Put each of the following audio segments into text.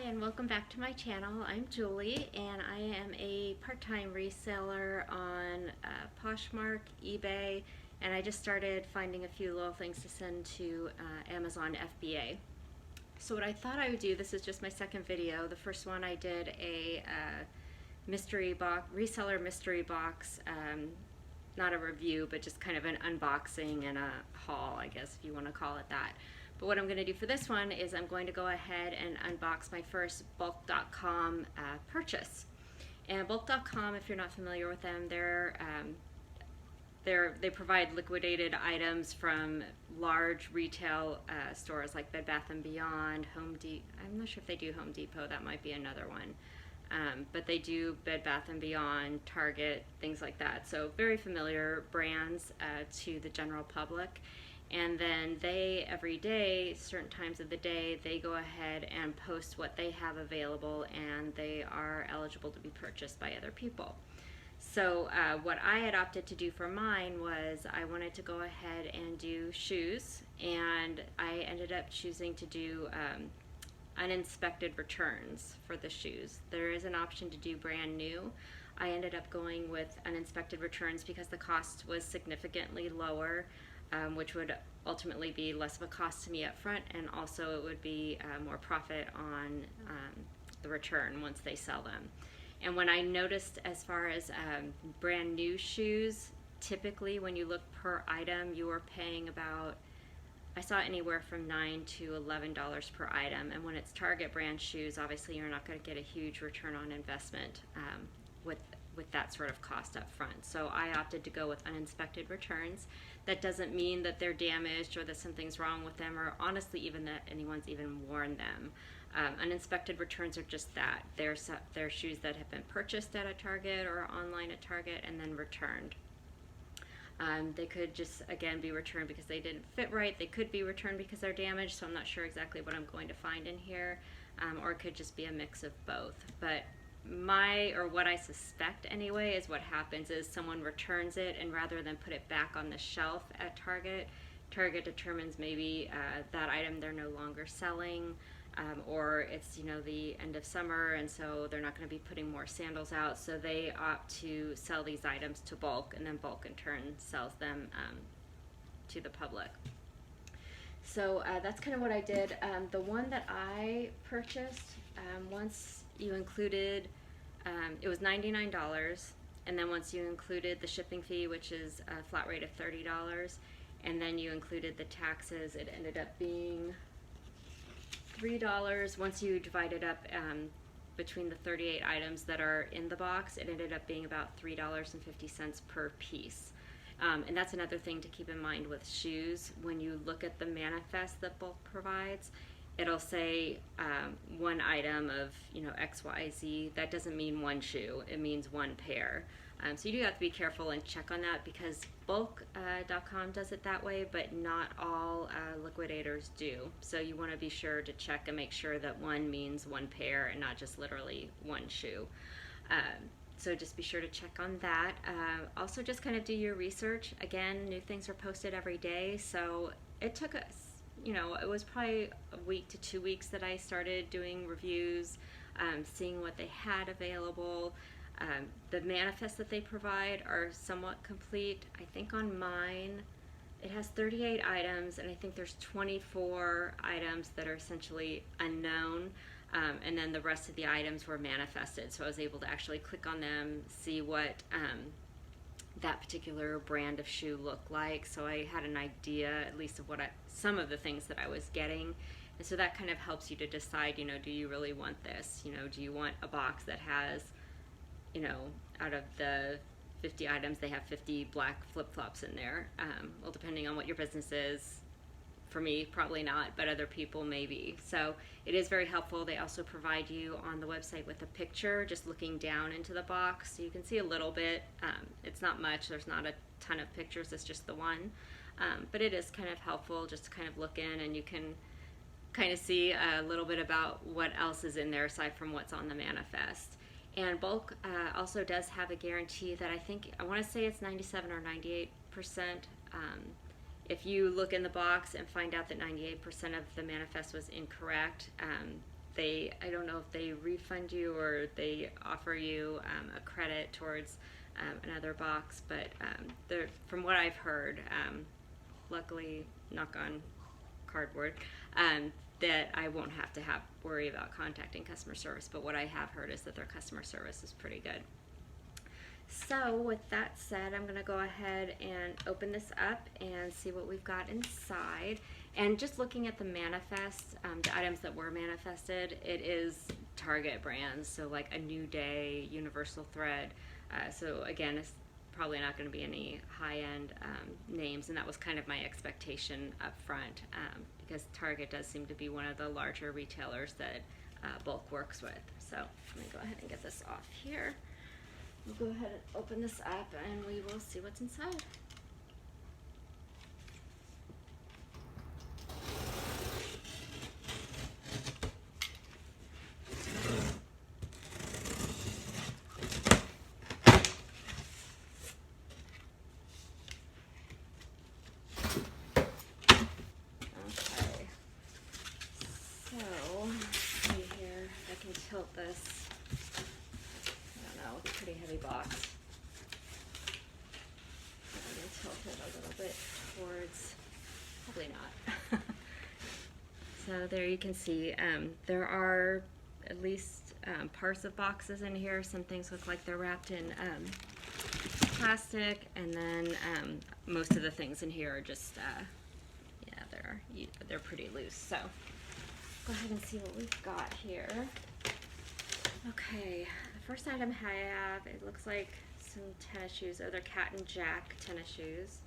and welcome back to my channel. I'm Julie and I am a part-time reseller on Poshmark, eBay, and I just started finding a few little things to send to Amazon FBA. So what I thought I would do, this is just my second video. The first one I did a mystery box, reseller mystery box, not a review, but just kind of an unboxing and a haul, I guess, if you want to call it that. But what I'm going to do for this one is I'm going to go ahead and unbox my first BULQ.com purchase. And BULQ.com, if you're not familiar with them, they provide liquidated items from large retail stores like Bed Bath & Beyond, Home Depot. I'm not sure if they do Home Depot, that might be another one. But they do Bed Bath & Beyond, Target, things like that. So very familiar brands to the general public. And then they, every day, certain times of the day, they go ahead and post what they have available, and they are eligible to be purchased by other people. So what I had opted to do for mine was I wanted to go ahead and do shoes, and I ended up choosing to do uninspected returns for the shoes. There is an option to do brand new. I ended up going with uninspected returns because the cost was significantly lower, which would ultimately be less of a cost to me up front, and also it would be more profit on the return once they sell them. And when I noticed, as far as brand new shoes, typically when you look per item, you are paying about, I saw anywhere from $9 to $11 per item. And when it's Target brand shoes, obviously you're not going to get a huge return on investment with that sort of cost up front. So I opted to go with uninspected returns. That doesn't mean that they're damaged or that something's wrong with them, or honestly even that anyone's even worn them. Uninspected returns are just that. They're shoes that have been purchased at a Target or online at Target and then returned. They could just, again, be returned because they didn't fit right. They could be returned because they're damaged, so I'm not sure exactly what I'm going to find in here. Or it could just be a mix of both. But what I suspect anyway is what happens is someone returns it, and rather than put it back on the shelf at Target, Target determines maybe that item they're no longer selling, or it's the end of summer, and so they're not going to be putting more sandals out, so they opt to sell these items to BULQ, and then BULQ in turn sells them to the public. So that's kind of what I did. The one that I purchased, once you included, it was $99, and then once you included the shipping fee, which is a flat rate of $30, and then you included the taxes, it ended up being $3. Once you divide it up between the 38 items that are in the box, it ended up being about $3.50 per piece. And that's another thing to keep in mind with shoes. When you look at the manifest that BULQ provides, it'll say one item of XYZ. That doesn't mean one shoe, it means one pair. So you do have to be careful and check on that, because BULQ.com does it that way, but not all liquidators do. So you want to be sure to check and make sure that one means one pair and not just literally one shoe. So just be sure to check on that. Also just kind of do your research. Again, new things are posted every day, so it took us, it was probably a week to 2 weeks that I started doing reviews, seeing what they had available. The manifests that they provide are somewhat complete. I think on mine it has 38 items, and I think there's 24 items that are essentially unknown, and then the rest of the items were manifested, so I was able to actually click on them, see what that particular brand of shoe looked like, so I had an idea at least of some of the things that I was getting. And so that kind of helps you to decide, do you really want this? Do you want a box that has, out of the 50 items, they have 50 black flip-flops in there? Well, depending on what your business is. For me, probably not, but other people maybe. So it is very helpful. They also provide you on the website with a picture, just looking down into the box, so you can see a little bit. It's not much. There's not a ton of pictures. It's just the one. But it is kind of helpful just to kind of look in, and you can kind of see a little bit about what else is in there aside from what's on the manifest. And BULQ also does have a guarantee that I want to say it's 97 or 98%. If you look in the box and find out that 98% of the manifest was incorrect, I don't know if they refund you or they offer you a credit towards another box, but from what I've heard, luckily, knock on cardboard, that I won't have to worry about contacting customer service. But what I have heard is that their customer service is pretty good. So with that said, I'm going to go ahead and open this up and see what we've got inside. And just looking at the manifest, the items that were manifested, it is Target brands, so like a New Day, Universal Thread. So again, it's probably not going to be any high-end names, and that was kind of my expectation up front, because Target does seem to be one of the larger retailers that BULQ works with. So let me go ahead and get this off here. We'll go ahead and open this up and we will see what's inside. Okay, so let's see here, I can tilt this. It's a pretty heavy box. I'm going to tilt it a little bit towards, probably not. So there you can see there are at least parts of boxes in here. Some things look like they're wrapped in plastic, and then most of the things in here are just, yeah, they're pretty loose. So go ahead and see what we've got here. Okay, the first item I have, it looks like some tennis shoes. Oh, they're Cat and Jack tennis shoes.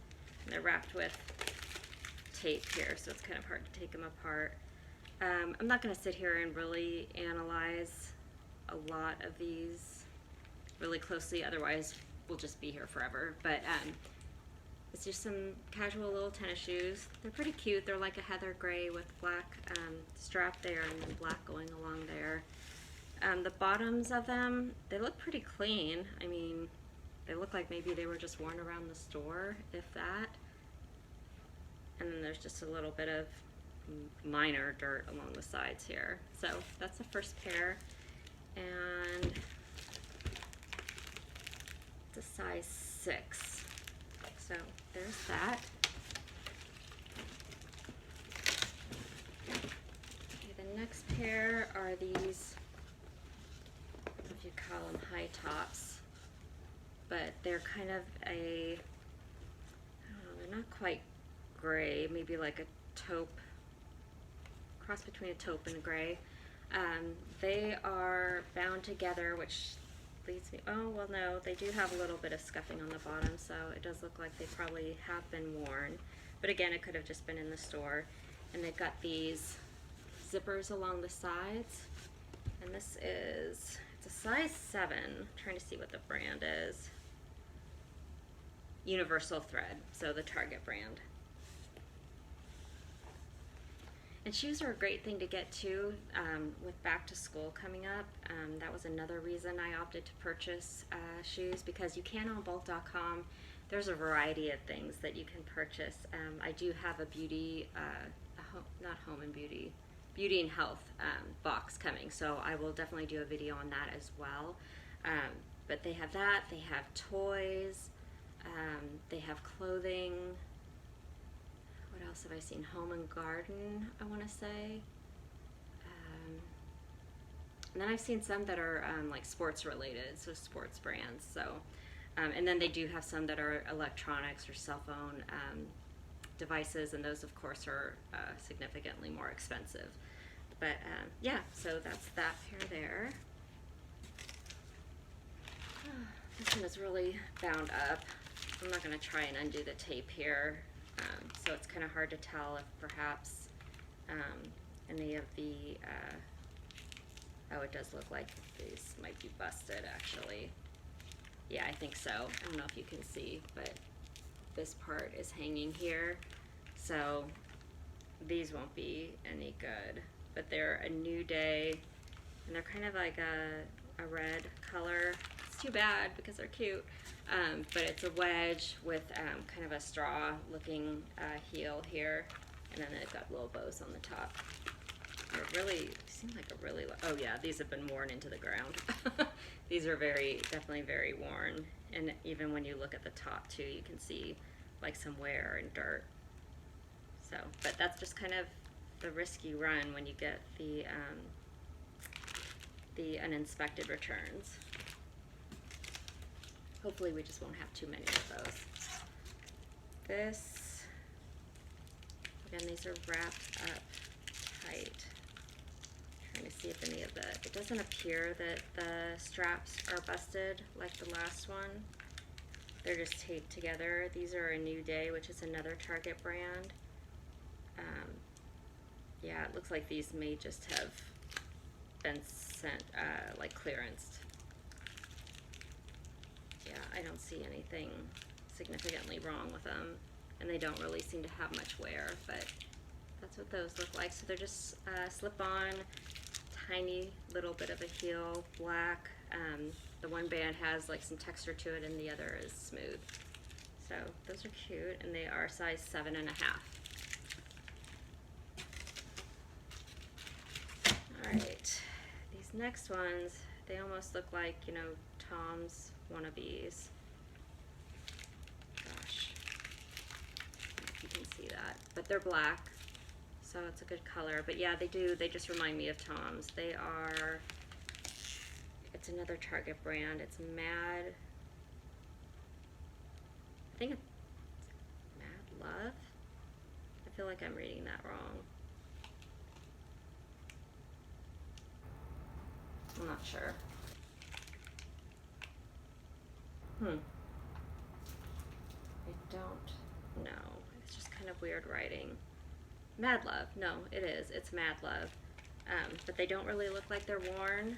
And they're wrapped with tape here, so it's kind of hard to take them apart. I'm not going to sit here and really analyze a lot of these really closely, otherwise we'll just be here forever. But it's just some casual little tennis shoes. They're pretty cute. They're like a heather gray with black strap there and then black going along there. The bottoms of them, they look pretty clean. I mean, they look like maybe they were just worn around the store, if that. And then there's just a little bit of minor dirt along the sides here. So that's the first pair. And it's a size 6. So there's that. Okay, the next pair are these, you call them high tops, but they're kind of a, I don't know, they're not quite gray, maybe like a taupe, cross between a taupe and a gray. They are bound together, which leads me, oh well no, they do have a little bit of scuffing on the bottom, so it does look like they probably have been worn, but again, it could have just been in the store. And they've got these zippers along the sides, and this is, it's a size 7. I'm trying to see what the brand is. Universal Thread, so the Target brand. And shoes are a great thing to get too, with back to school coming up. That was another reason I opted to purchase shoes, because you can on BULQ.com. There's a variety of things that you can purchase. I do have a beauty, not home and beauty, beauty and health box coming, so I will definitely do a video on that as well. But they have that, they have toys, they have clothing. What else have I seen? Home and garden, I want to say. And then I've seen some that are like sports related, so sports brands. So, and then they do have some that are electronics or cell phone devices, and those of course are significantly more expensive. But yeah, so that's that pair there. This one is really bound up. I'm not going to try and undo the tape here, so it's kind of hard to tell if perhaps any of the, oh, it does look like these might be busted actually. Yeah, I think so. I don't know if you can see, but this part is hanging here, so these won't be any good. But they're a New Day, and they're kind of like a red color. It's too bad because they're cute, but it's a wedge with kind of a straw looking heel here, and then they've got little bows on the top. They're really, seem like a really, oh yeah, these have been worn into the ground. These are definitely very worn. And even when you look at the top too, you can see like some wear and dirt. So, but that's just kind of the risk you run when you get the uninspected returns. Hopefully we just won't have too many of those. This, again, these are wrapped up tight. Trying to see if any of it doesn't appear that the straps are busted like the last one. They're just taped together. These are a New Day, which is another Target brand. Yeah, it looks like these may just have been sent, like clearanced. Yeah, I don't see anything significantly wrong with them, and they don't really seem to have much wear, but that's what those look like. So they're just slip-on, tiny little bit of a heel, black. The one band has like some texture to it, and the other is smooth. So those are cute, and they are size 7.5. Alright, these next ones, they almost look like, you know, Tom's wannabes. Gosh, I don't know if you can see that, but they're black, so it's a good color. But yeah, they just remind me of Tom's. They are, it's another Target brand. It's Mad, I think it's Mad Love. I feel like I'm reading that wrong. I'm not sure. I don't know. It's just kind of weird writing. Mad Love. No, it is. It's Mad Love. But they don't really look like they're worn.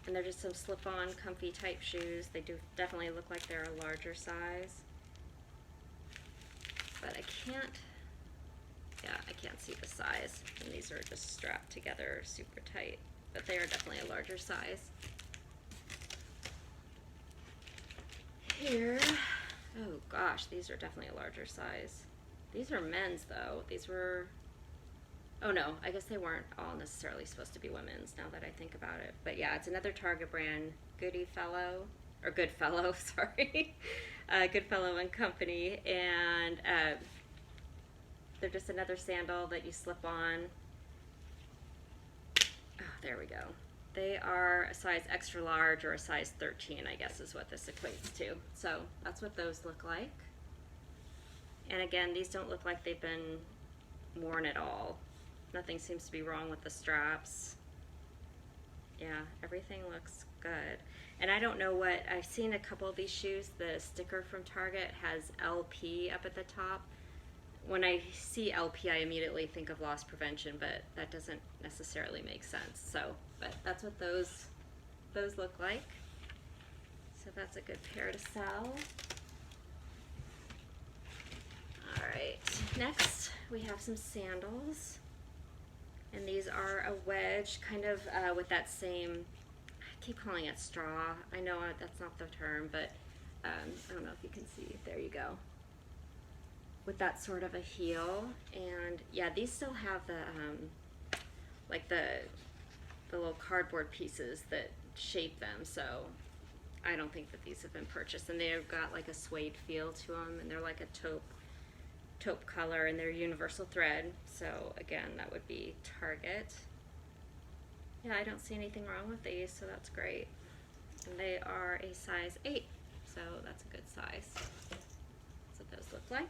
And they're just some slip-on, comfy type shoes. They do definitely look like they're a larger size. But I can't see the size. And these are just strapped together super tight. But they are definitely a larger size. Here, oh gosh, these are definitely a larger size. These are men's though. These were, oh no, I guess they weren't all necessarily supposed to be women's now that I think about it. But yeah, it's another Target brand, Goodfellow, sorry. Goodfellow and Company. And they're just another sandal that you slip on. Oh, there we go. They are a size extra large, or a size 13, I guess is what this equates to. So that's what those look like. And again, these don't look like they've been worn at all. Nothing seems to be wrong with the straps. Yeah, everything looks good. And I don't know what, I've seen a couple of these shoes, the sticker from Target has LP up at the top. When I see LP, I immediately think of loss prevention, but that doesn't necessarily make sense. So, but that's what those look like. So that's a good pair to sell. All right, next we have some sandals. And these are a wedge, kind of with that same, I keep calling it straw. I know that's not the term, but I don't know if you can see. There you go. With that sort of a heel. And yeah, these still have the like the little cardboard pieces that shape them, so I don't think that these have been purchased. And they've got like a suede feel to them, and they're like a taupe color, and they're universal thread. So again, that would be Target. Yeah, I don't see anything wrong with these, so that's great. And they are a size 8, so that's a good size. That's what those look like.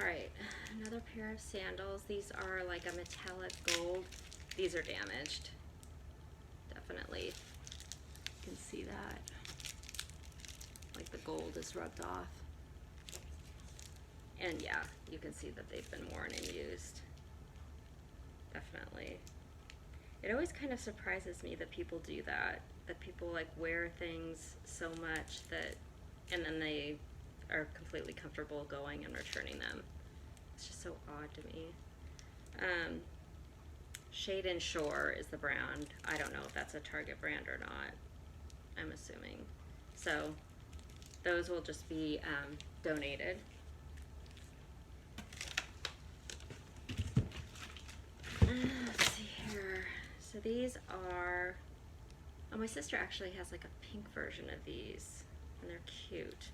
Alright, another pair of sandals. These are like a metallic gold. These are damaged. Definitely. You can see that. Like the gold is rubbed off. And yeah, you can see that they've been worn and used. Definitely. It always kind of surprises me that people do that. That people like wear things so much that, and then they are completely comfortable going and returning them. It's just so odd to me. Shade and Shore is the brand. I don't know if that's a Target brand or not. I'm assuming. So those will just be donated. Let's see here. So these are, oh, my sister actually has like a pink version of these, and they're cute.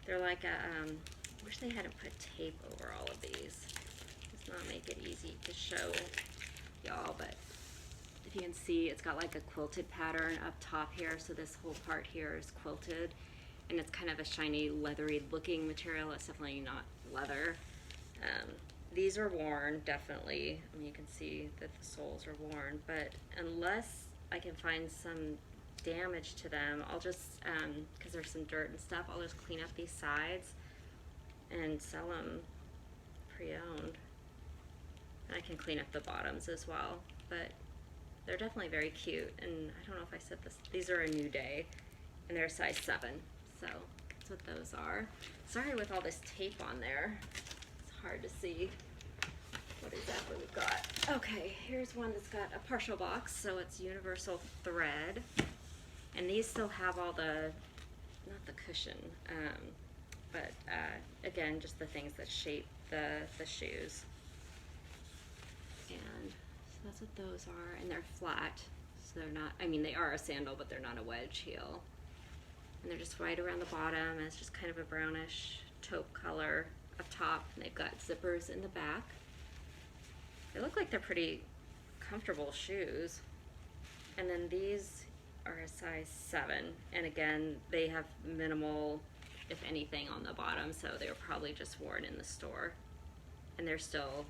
They're like a, I wish they hadn't put tape over all of these. Does not make it easy to show y'all, but if you can see, it's got like a quilted pattern up top here, so this whole part here is quilted, and it's kind of a shiny, leathery looking material. It's definitely not leather. These are worn, definitely. I mean, you can see that the soles are worn, but unless I can find some damage to them, I'll just, because there's some dirt and stuff, I'll just clean up these sides and sell them pre-owned. And I can clean up the bottoms as well, but they're definitely very cute. And I don't know if I said this, these are a New Day, and they're size 7, so that's what those are. Sorry with all this tape on there, it's hard to see what exactly we've got. Okay, here's one that's got a partial box, so it's universal thread, and these still have all the, not the cushion, but again, just the things that shape the shoes. And so that's what those are, and they're flat, so they're not, I mean, they are a sandal, but they're not a wedge heel. And they're just right around the bottom, and it's just kind of a brownish taupe color up top, and they've got zippers in the back. They look like they're pretty comfortable shoes. And then these are a size 7, and again, they have minimal, if anything, on the bottom, so they were probably just worn in the store. And they're still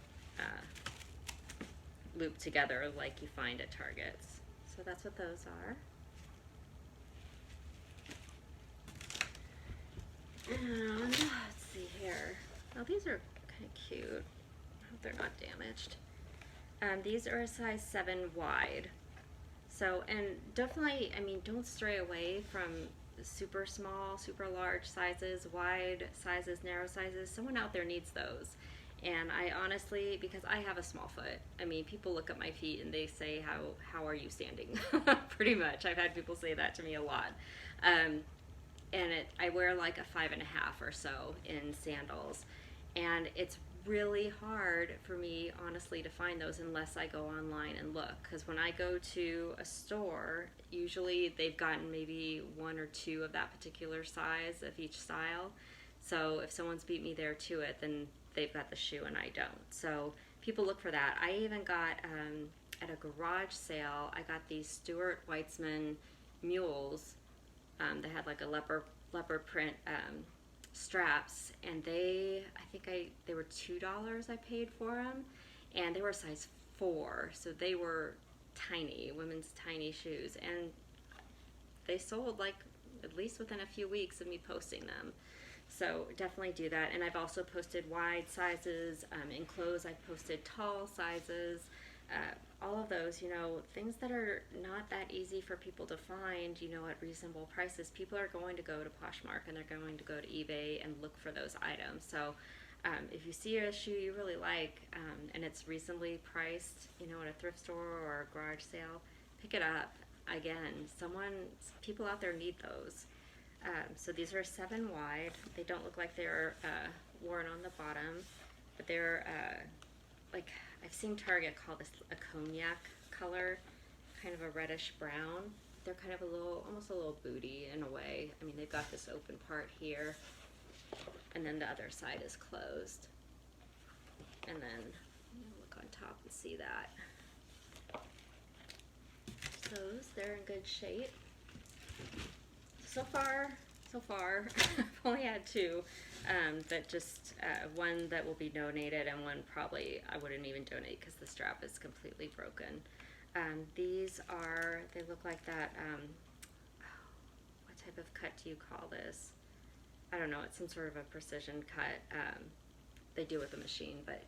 looped together like you find at Target's. So that's what those are. And let's see here. Oh, these are kind of cute. I hope they're not damaged. These are a size 7 wide. So, and definitely, I mean, don't stray away from super small, super large sizes, wide sizes, narrow sizes. Someone out there needs those. And I honestly, because I have a small foot, I mean, people look at my feet and they say, how are you standing? Pretty much. I've had people say that to me a lot. And I wear like a 5.5 or so in sandals. And it's really hard for me, honestly, to find those unless I go online and look. Because when I go to a store, usually they've gotten maybe 1 or 2 of that particular size of each style. So if someone's beat me there to it, then they've got the shoe and I don't. So people look for that. I even got, at a garage sale, I got these Stuart Weitzman mules. They had like a leopard print straps, and they were $2 I paid for them, and they were size 4, so they were tiny, women's tiny shoes, and they sold like at least within a few weeks of me posting them. So definitely do that. And I've also posted wide sizes. In clothes, I've posted tall sizes. All of those, you know, things that are not that easy for people to find, you know, at reasonable prices. People are going to go to Poshmark and they're going to go to eBay and look for those items. So if you see a shoe you really like and it's reasonably priced, you know, at a thrift store or a garage sale, pick it up. Again, people out there need those. So these are 7 wide. They don't look like they're worn on the bottom, but they're like, I've seen Target call this a cognac color, kind of a reddish brown. They're kind of almost a little booty in a way. I mean, they've got this open part here, and then the other side is closed. And then look on top and see that. Those, they're in good shape. So far, I've only had 2, that just, one that will be donated and one probably I wouldn't even donate because the strap is completely broken. These they look like that, what type of cut do you call this? I don't know, it's some sort of a precision cut. They do with a machine, but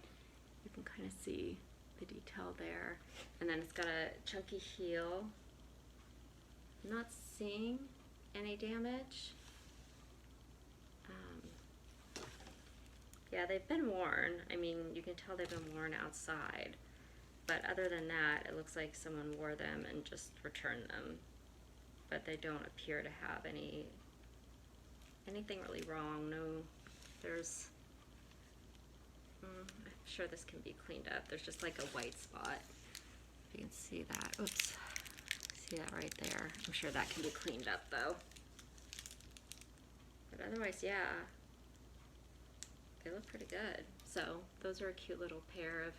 you can kind of see the detail there. And then it's got a chunky heel. I'm not seeing any damage. Yeah, they've been worn. I mean, you can tell they've been worn outside. But other than that, it looks like someone wore them and just returned them. But they don't appear to have any anything really wrong. No, there's, I'm sure this can be cleaned up. There's just like a white spot. If you can see that. Oops. See that right there. I'm sure that can be cleaned up though. But otherwise, yeah, they look pretty good. So those are a cute little pair of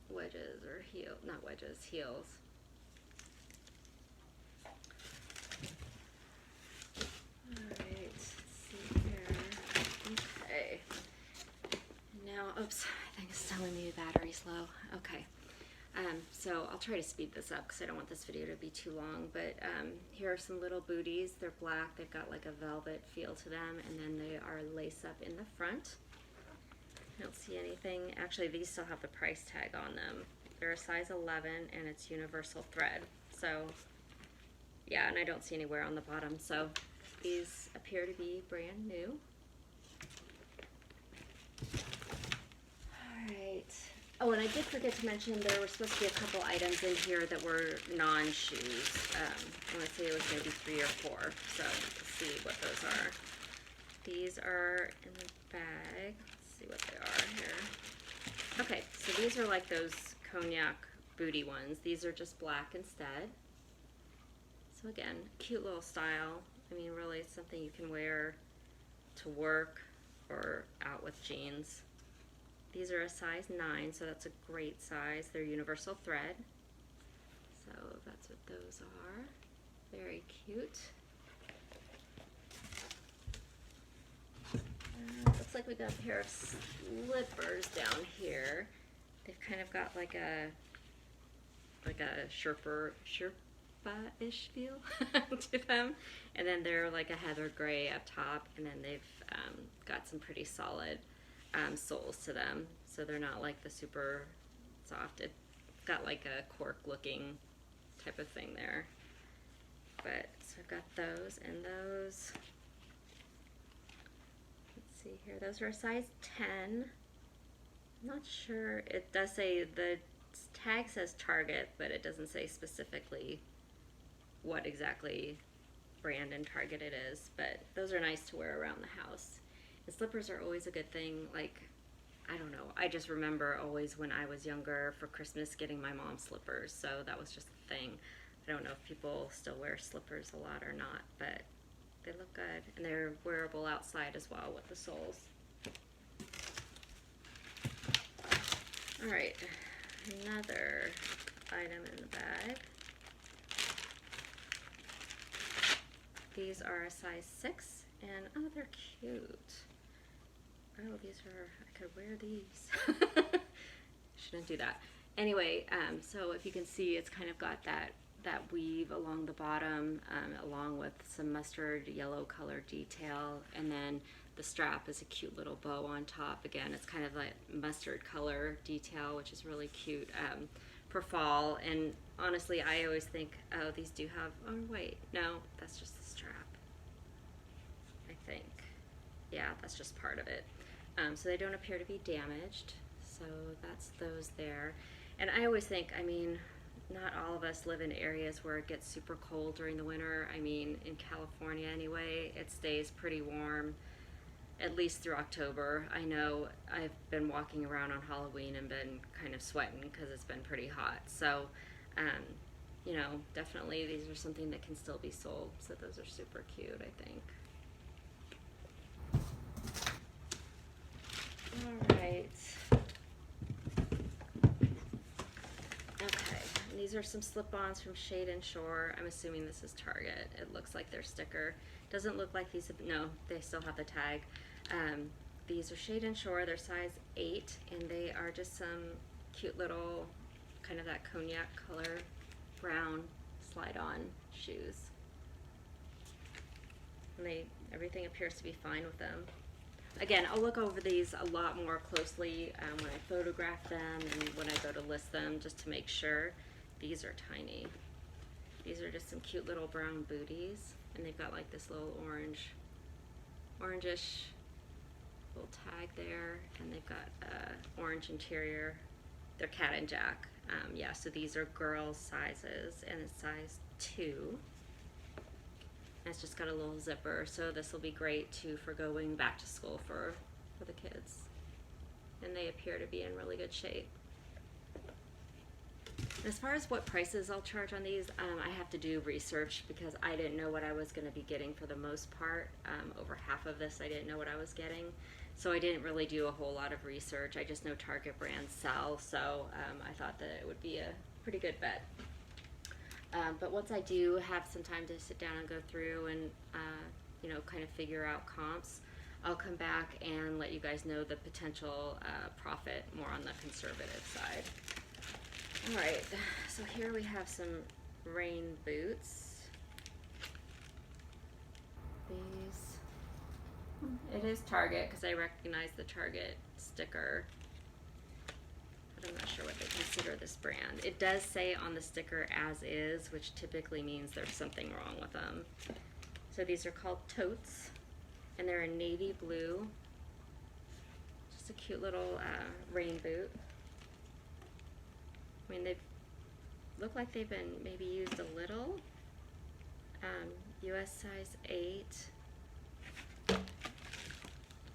wedges or not wedges, heels. Alright, let's see here. Okay. Now, oops, I think it's telling me the battery's low. Okay. So I'll try to speed this up because I don't want this video to be too long, but here are some little booties. They're black, they've got like a velvet feel to them, and then they are lace up in the front. I don't see anything. Actually, these still have the price tag on them. They're a size 11 and it's universal thread. So yeah, and I don't see any wear on the bottom. So these appear to be brand new. All right. Oh, and I did forget to mention there were supposed to be a couple items in here that were non-shoes. I want to say it was maybe 3 or 4. So let's see what those are. These are in the bag. Let's see what they are here. Okay, so these are like those cognac booty ones. These are just black instead. So again, cute little style. I mean, really, it's something you can wear to work or out with jeans. These are a size 9, so that's a great size. They're universal thread. So that's what those are. Very cute. Looks like we got a pair of slippers down here. They've kind of got like a Sherpa-ish feel to them. And then they're like a heather gray up top, and then they've got some pretty solid soles to them, so they're not like the super soft. It's got like a cork looking type of thing there. But so I've got those and those. Let's see here, those are a size 10. I'm not sure, it does say, the tag says Target, but it doesn't say specifically what exactly brand and Target it is, but those are nice to wear around the house. And slippers are always a good thing. Like, I don't know, I just remember always when I was younger for Christmas getting my mom slippers, so that was just a thing. I don't know if people still wear slippers a lot or not, but they look good, and they're wearable outside as well with the soles. All right, another item in the bag. These are a size 6, and oh, they're cute. Oh, these are, I could wear these. Shouldn't do that. Anyway, so if you can see, it's kind of got that weave along the bottom, along with some mustard yellow color detail, and then the strap is a cute little bow on top. Again, it's kind of like mustard color detail, which is really cute for fall. And honestly, I always think, oh, these do have, oh wait, no, that's just the strap, I think. Yeah, that's just part of it. So they don't appear to be damaged. So that's those there. And I always think, I mean, not all of us live in areas where it gets super cold during the winter. I mean, in California anyway, it stays pretty warm, at least through October. I know I've been walking around on Halloween and been kind of sweating because it's been pretty hot. So, you know, definitely these are something that can still be sold. So those are super cute, I think. All right. Okay, and these are some slip-ons from Shade and Shore. I'm assuming this is Target. It looks like their sticker. Doesn't look like these, no, they still have the tag. These are Shade and Shore. They're size 8, and they are just some cute little, kind of that cognac color, brown slide-on shoes. And everything appears to be fine with them. Again, I'll look over these a lot more closely when I photograph them and when I go to list them, just to make sure. These are tiny. These are just some cute little brown booties, and they've got like this little orangish little tag there, and they've got orange interior. They're Cat and Jack. Yeah, so these are girls' sizes, and it's size 2. And it's just got a little zipper, so this will be great too for going back to school for the kids. And they appear to be in really good shape. As far as what prices I'll charge on these, I have to do research because I didn't know what I was going to be getting for the most part. Over half of this I didn't know what I was getting. So I didn't really do a whole lot of research. I just know Target brands sell, so I thought that it would be a pretty good bet. But once I do have some time to sit down and go through and you know, kind of figure out comps, I'll come back and let you guys know the potential profit more on the conservative side. All right, so here we have some rain boots. These, it is Target because I recognize the Target sticker, but I'm not sure what they consider this brand. It does say on the sticker as is, which typically means there's something wrong with them. So these are called totes, and they're in navy blue. Just a cute little rain boot. I mean, they look like they've been maybe used a little. US size 8. I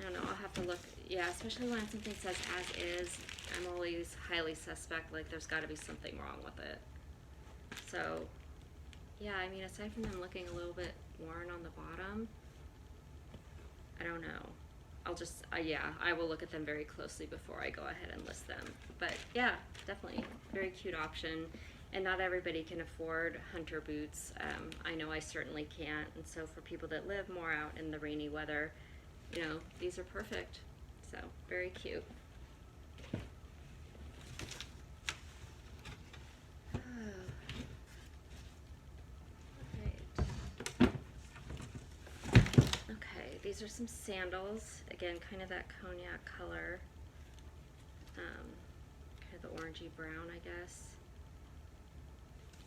don't know, I'll have to look. Yeah, especially when something says as is, I'm always highly suspect, like there's got to be something wrong with it. So, yeah, I mean, aside from them looking a little bit worn on the bottom, I don't know. I'll just, yeah, I will look at them very closely before I go ahead and list them. But yeah, definitely very cute option. And not everybody can afford hunter boots. I know I certainly can't. And so for people that live more out in the rainy weather, you know, these are perfect. So very cute. These are some sandals, again, kind of that cognac color, kind of the orangey brown, I guess.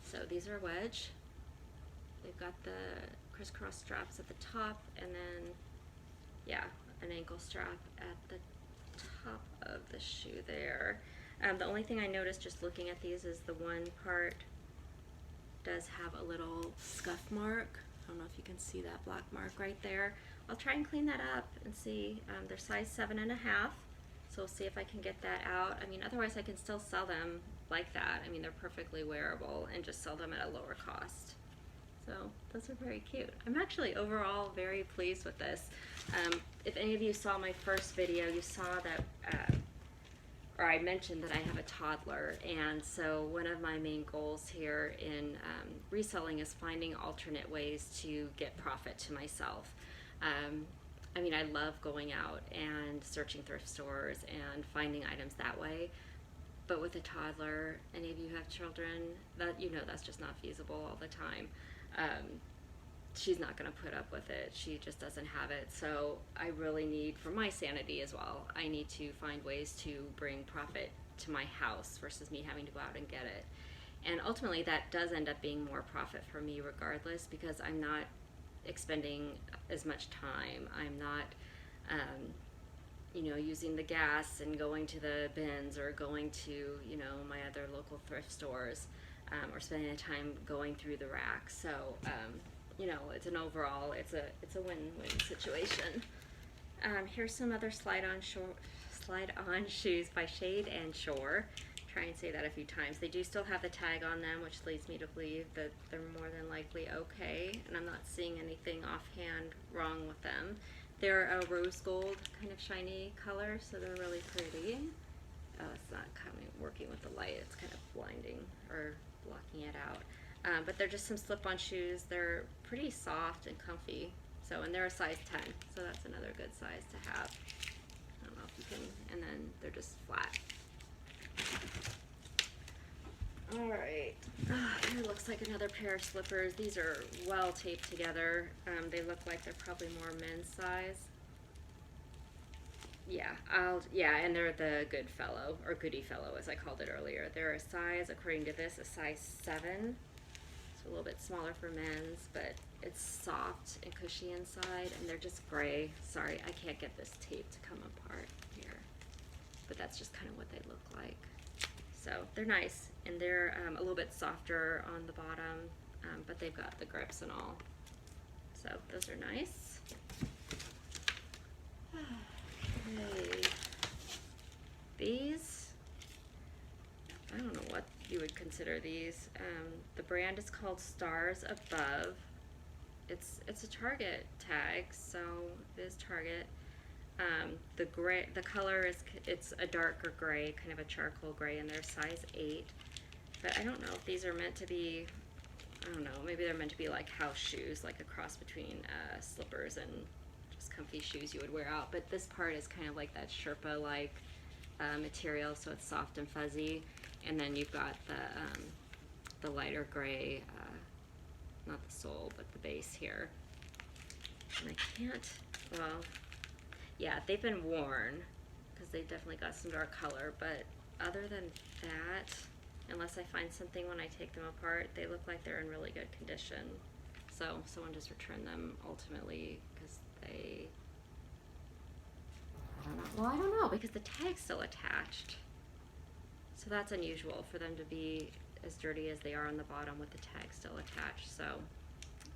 So these are wedge. They've got the crisscross straps at the top, and then, yeah, an ankle strap at the top of the shoe there. The only thing I noticed just looking at these is the one part does have a little scuff mark. I don't know if you can see that black mark right there. I'll try and clean that up and see. They're size 7.5, so we'll see if I can get that out. I mean, otherwise I can still sell them like that. I mean, they're perfectly wearable and just sell them at a lower cost. So those are very cute. I'm actually overall very pleased with this. If any of you saw my first video, you saw that, or I mentioned that I have a toddler, and so one of my main goals here in reselling is finding alternate ways to get profit to myself. I mean, I love going out and searching thrift stores and finding items that way, but with a toddler, any of you have children, that you know that's just not feasible all the time. She's not going to put up with it. She just doesn't have it. So I really need, for my sanity as well, I need to find ways to bring profit to my house versus me having to go out and get it. And ultimately that does end up being more profit for me regardless, because I'm not expending as much time. I'm not, you know, using the gas and going to the bins or going to, you know, my other local thrift stores, or spending the time going through the racks. So, you know, it's an overall, it's a win-win situation. Here's some other slide-on shoes by Shade and Shore. Try and say that a few times. They do still have the tag on them, which leads me to believe that they're more than likely okay, and I'm not seeing anything offhand wrong with them. They're a rose gold kind of shiny color, so they're really pretty. Oh, it's not working with the light. It's kind of blinding or blocking it out. But they're just some slip-on shoes. They're pretty soft and comfy. So, and they're a size 10, so that's another good size to have. I don't know if you can, and then they're just flat. Alright, here looks like another pair of slippers. These are well taped together. They look like they're probably more men's size. Yeah, and they're the good fellow, or goody fellow as I called it earlier. They're a size, according to this, a size 7. It's a little bit smaller for men's, but it's soft and cushy inside, and they're just gray. Sorry, I can't get this tape to come apart here, but that's just kind of what they look like. So they're nice, and they're a little bit softer on the bottom, but they've got the grips and all. So those are nice. Okay. These, I don't know what you would consider these. The brand is called Stars Above. It's a Target tag, so it is Target. The gray, the color is, it's a darker gray, kind of a charcoal gray, and they're size 8. But I don't know if these are meant to be, I don't know, maybe they're meant to be like house shoes, like a cross between slippers and just comfy shoes you would wear out. But this part is kind of like that Sherpa-like material, so it's soft and fuzzy. And then you've got the lighter gray, not the sole, but the base here. And I can't, well, yeah, they've been worn because they definitely got some dark color, but other than that, unless I find something when I take them apart, they look like they're in really good condition. So someone just returned them ultimately because they, I don't know, well, I don't know, because the tag's still attached. So that's unusual for them to be as dirty as they are on the bottom with the tag still attached. So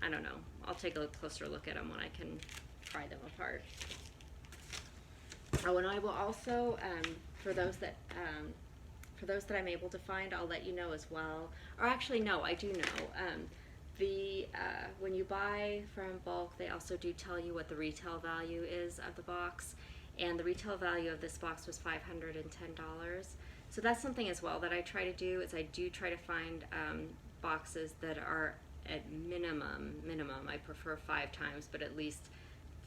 I don't know. I'll take a closer look at them when I can pry them apart. Oh, and I will also, for those that I'm able to find, I'll let you know as well. Or actually, no, I do know. When you buy from BULQ, they also do tell you what the retail value is of the box. And the retail value of this box was $510. So that's something as well that I try to do, is I do try to find boxes that are at minimum, I prefer 5 times, but at least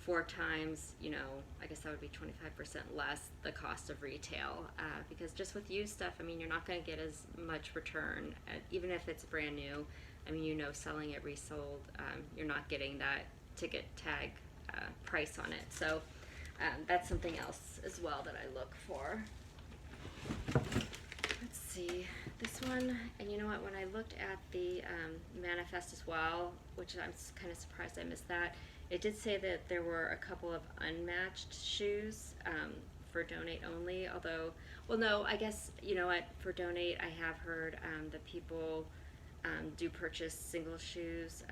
4 times, you know, I guess that would be 25% less the cost of retail. Because just with used stuff, I mean, you're not going to get as much return, even if it's brand new. I mean, you know, selling it resold, you're not getting that ticket tag price on it. So that's something else as well that I look for. Let's see, this one, and you know what, when I looked at the manifest as well, which I'm kind of surprised I missed that, it did say that there were a couple of unmatched shoes for donate only, although, well, no, I guess, you know what, for donate, I have heard that people do purchase single shoes,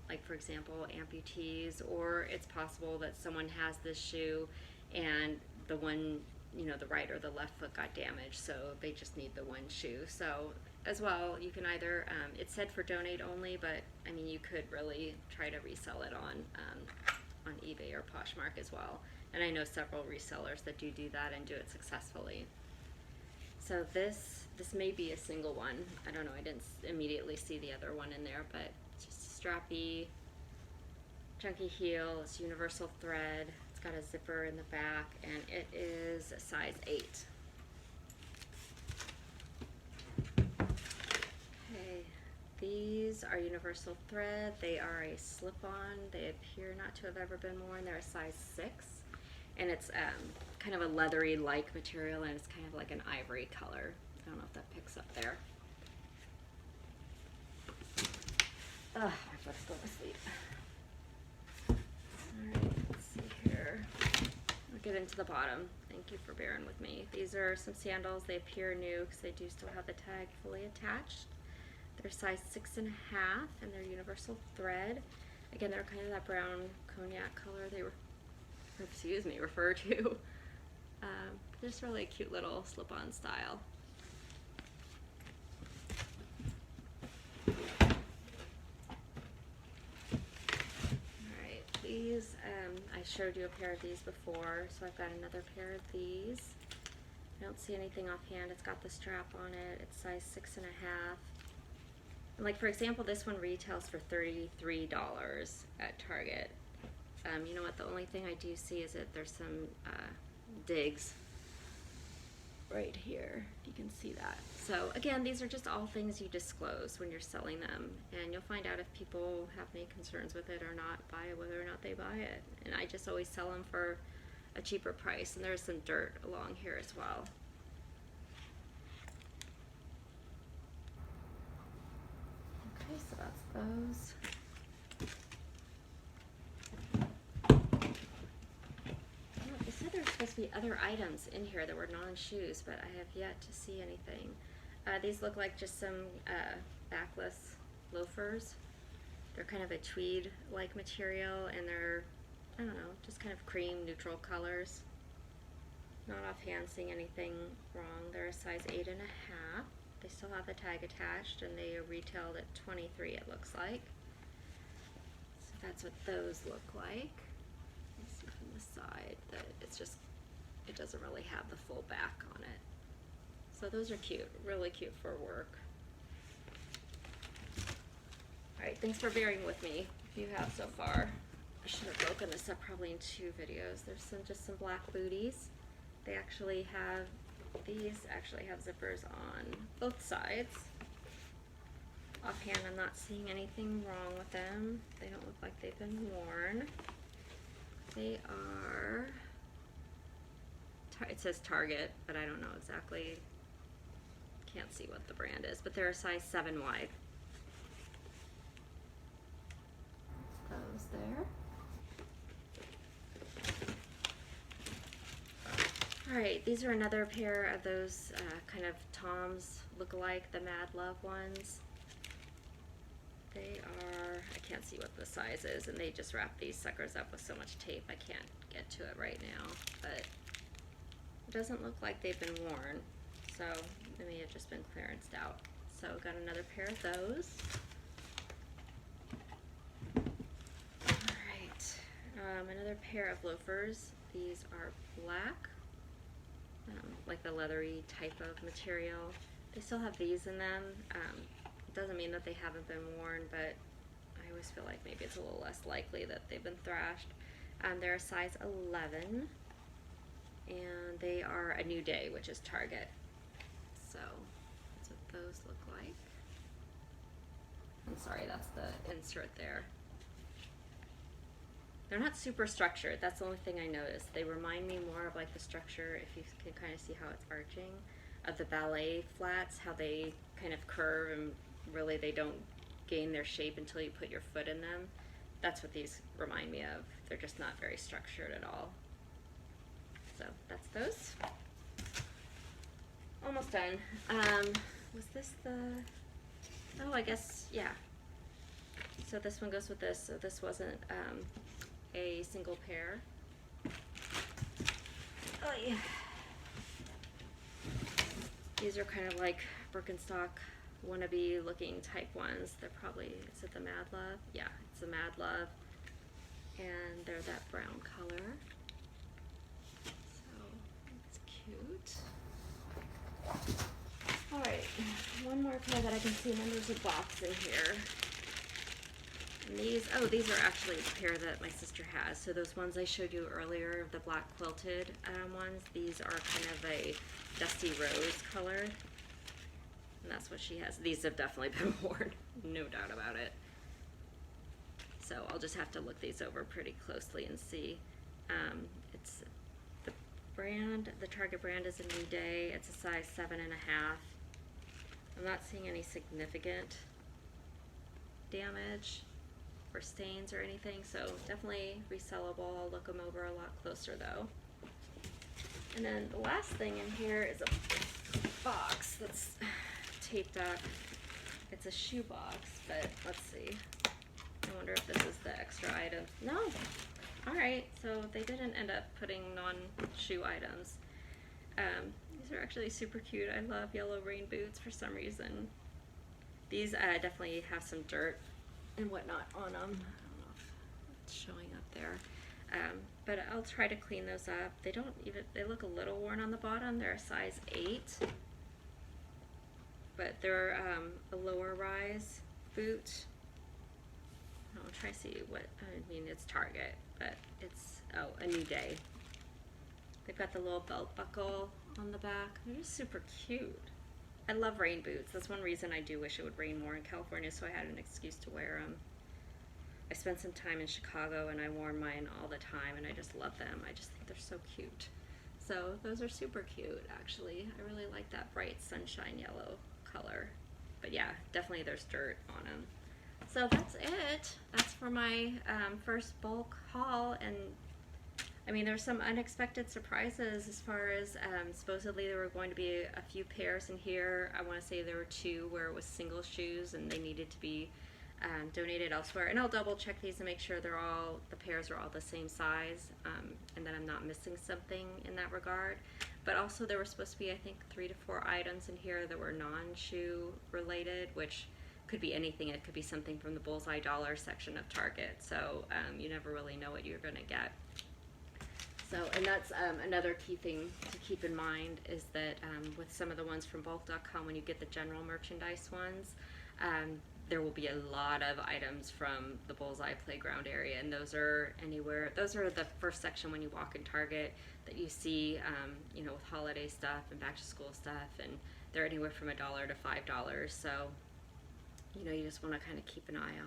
like for example, amputees, or it's possible that someone has this shoe and the one, you know, the right or the left foot got damaged, so they just need the one shoe. So as well, you can either, it said for donate only, but I mean, you could really try to resell it on eBay or Poshmark as well. And I know several resellers that do that and do it successfully. So this may be a single one. I don't know, I didn't immediately see the other one in there, but it's just a strappy, chunky heel, it's universal thread, it's got a zipper in the back, and it is a size 8. Okay, these are universal thread, they are a slip-on, they appear not to have ever been worn, they're a size 6, and it's kind of a leathery-like material, and it's kind of like an ivory color. I don't know if that picks up there. Ugh, my foot's going to sleep. Alright, let's see here. I'll get into the bottom. Thank you for bearing with me. These are some sandals. They appear new because they do still have the tag fully attached. They're size 6.5, and they're universal thread. Again, they're kind of that brown cognac color they were, refer to. Just really a cute little slip-on style. Alright, these, I showed you a pair of these before, so I've got another pair of these. I don't see anything offhand. It's got the strap on it. It's size 6.5. And like, for example, this one retails for $33 at Target. You know what, the only thing I do see is that there's some digs right here, if you can see that. So again, these are just all things you disclose when you're selling them, and you'll find out if people have any concerns with it or not, whether or not they buy it. And I just always sell them for a cheaper price, and there's some dirt along here as well. Okay, so that's those. They said there were supposed to be other items in here that were non-shoes, but I have yet to see anything. These look like just some backless loafers. They're kind of a tweed-like material, and they're, I don't know, just kind of cream neutral colors. Not offhand seeing anything wrong. They're a size 8.5. They still have the tag attached, and they are retailed at $23, it looks like. So that's what those look like. You see from the side that it's just, it doesn't really have the full back on it. So those are cute, really cute for work. Alright, thanks for bearing with me, if you have so far. I should have broken this up probably in 2 videos. There's just some black booties. They actually have, these actually have zippers on both sides. Offhand, I'm not seeing anything wrong with them. They don't look like they've been worn. They are, it says Target, but I don't know exactly. Can't see what the brand is, but they're a size 7 wide. Those there. Alright, these are another pair of those kind of Toms look-alike, the Mad Love ones. They are, I can't see what the size is, and they just wrap these suckers up with so much tape I can't get to it right now, but it doesn't look like they've been worn, so they may have just been clearanced out. So got another pair of those. Alright, another pair of loafers. These are black. Like the leathery type of material. They still have these in them. It doesn't mean that they haven't been worn, but I always feel like maybe it's a little less likely that they've been thrashed. They're a size 11, and they are a New Day, which is Target. So that's what those look like. I'm sorry, that's the insert there. They're not super structured. That's the only thing I noticed. They remind me more of like the structure, if you can kind of see how it's arching, of the ballet flats, how they kind of curve and really they don't gain their shape until you put your foot in them. That's what these remind me of. They're just not very structured at all. So that's those. Almost done. Was this the, oh, I guess, yeah. So this one goes with this. So this wasn't, a single pair. Oh yeah. These are kind of like Birkenstock wannabe looking type ones. They're probably, is it the Mad Love? Yeah, it's the Mad Love. And they're that brown color. So it's cute. Alright, one more pair that I can see, and then there's a box in here. And these, oh, these are actually the pair that my sister has. So those ones I showed you earlier, the black quilted ones, these are kind of a dusty rose color. And that's what she has. These have definitely been worn, no doubt about it. So I'll just have to look these over pretty closely and see. It's the brand, the Target brand is a New Day. It's a size 7.5. I'm not seeing any significant damage or stains or anything, so definitely resellable. I'll look them over a lot closer though. And then the last thing in here is a box that's taped up. It's a shoe box, but let's see. I wonder if this is the extra item. No. Alright, so they didn't end up putting non-shoe items. These are actually super cute. I love yellow rain boots for some reason. These definitely have some dirt and whatnot on them. I don't know if it's showing up there. But I'll try to clean those up. They don't even, they look a little worn on the bottom. They're a size 8. But they're a lower rise boot. I'll try to see what, I mean it's Target, but it's, oh, a New Day. They've got the little belt buckle on the back. They're just super cute. I love rain boots. That's one reason I do wish it would rain more in California, so I had an excuse to wear them. I spent some time in Chicago and I wore mine all the time and I just love them. I just think they're so cute. So those are super cute actually. I really like that bright sunshine yellow color. But yeah, definitely there's dirt on them. So that's it. That's for my first bulk haul, and I mean there's some unexpected surprises as far as supposedly there were going to be a few pairs in here. I want to say there were 2 where it was single shoes and they needed to be donated elsewhere. And I'll double check these and make sure the pairs are all the same size, and that I'm not missing something in that regard. But also there were supposed to be, I think, 3 to 4 items in here that were non-shoe related, which could be anything. It could be something from the Bullseye Dollar section of Target. So you never really know what you're going to get. So, and that's another key thing to keep in mind is that with some of the ones from BULQ.com, when you get the general merchandise ones, there will be a lot of items from the Bullseye Playground area, and those are the first section when you walk in Target that you see, you know, with holiday stuff and back to school stuff, and they're anywhere from $1 to $5. So, you know, you just want to kind of keep an eye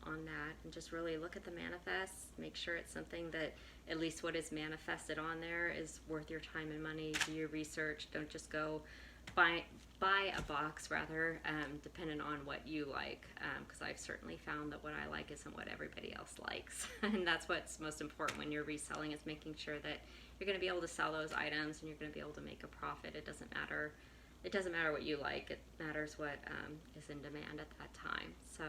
on that, and just really look at the manifests, make sure it's something that at least what is manifested on there is worth your time and money. Do your research. Don't just go buy a box, rather, dependent on what you like, because I've certainly found that what I like isn't what everybody else likes. And that's what's most important when you're reselling, is making sure that you're going to be able to sell those items and you're going to be able to make a profit. It doesn't matter what you like. It matters what is in demand at that time. So,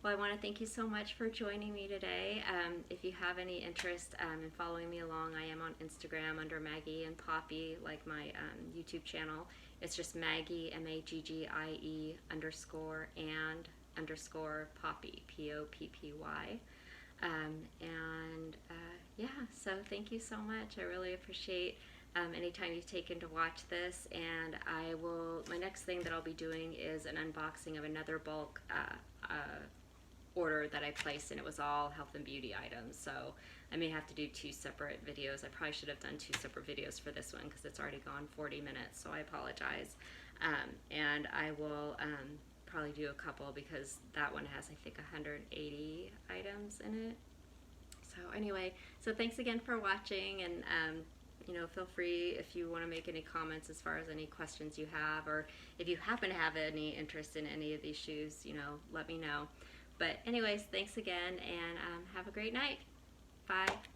well, I want to thank you so much for joining me today. If you have any interest in following me along, I am on Instagram under Maggie and Poppy, like my YouTube channel. It's just Maggie, MAGGIE _ Poppy, POPPY. Yeah, so thank you so much. I really appreciate any time you've taken to watch this, and my next thing that I'll be doing is an unboxing of another bulk order that I placed, and it was all health and beauty items. So I may have to do 2 separate videos. I probably should have done 2 separate videos for this one because it's already gone 40 minutes, so I apologize. And I will probably do a couple, because that one has, I think, 180 items in it. So anyway, so thanks again for watching, and you know, feel free if you want to make any comments as far as any questions you have, or if you happen to have any interest in any of these shoes, you know, let me know. But anyways, thanks again, and have a great night. Bye.